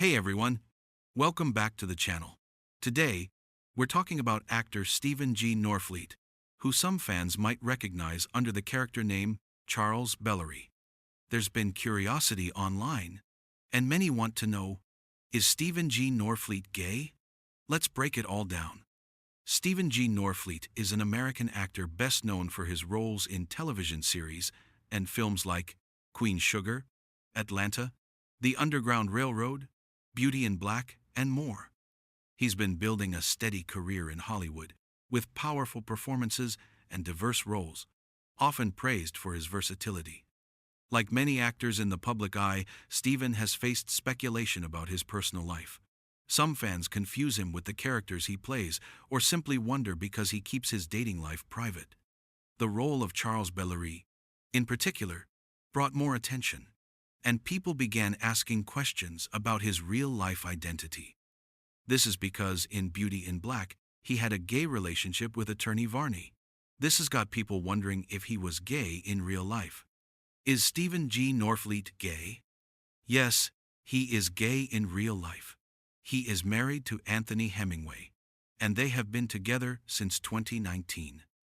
Hey everyone, welcome back to the channel. Today, we're talking about actor Steven G Norfleet, who some fans might recognize under the character name Charles Belarie. There's been curiosity online, and many want to know, is Steven G Norfleet gay? Let's break it all down. Steven G Norfleet is an American actor best known for his roles in television series and films like Queen Sugar, Atlanta, The Underground Railroad, Beauty in Black, and more. He's been building a steady career in Hollywood, with powerful performances and diverse roles, often praised for his versatility. Like many actors in the public eye, Steven has faced speculation about his personal life. Some fans confuse him with the characters he plays, or simply wonder because he keeps his dating life private. The role of Charles Belarie, in particular, brought more attention, and people began asking questions about his real-life identity. This is because in Beauty in Black, he had a gay relationship with attorney Varney. This has got people wondering if he was gay in real life. Is Steven G Norfleet gay? Yes, he is gay in real life. He is married to Anthony Hemingway, and they have been together since 2019.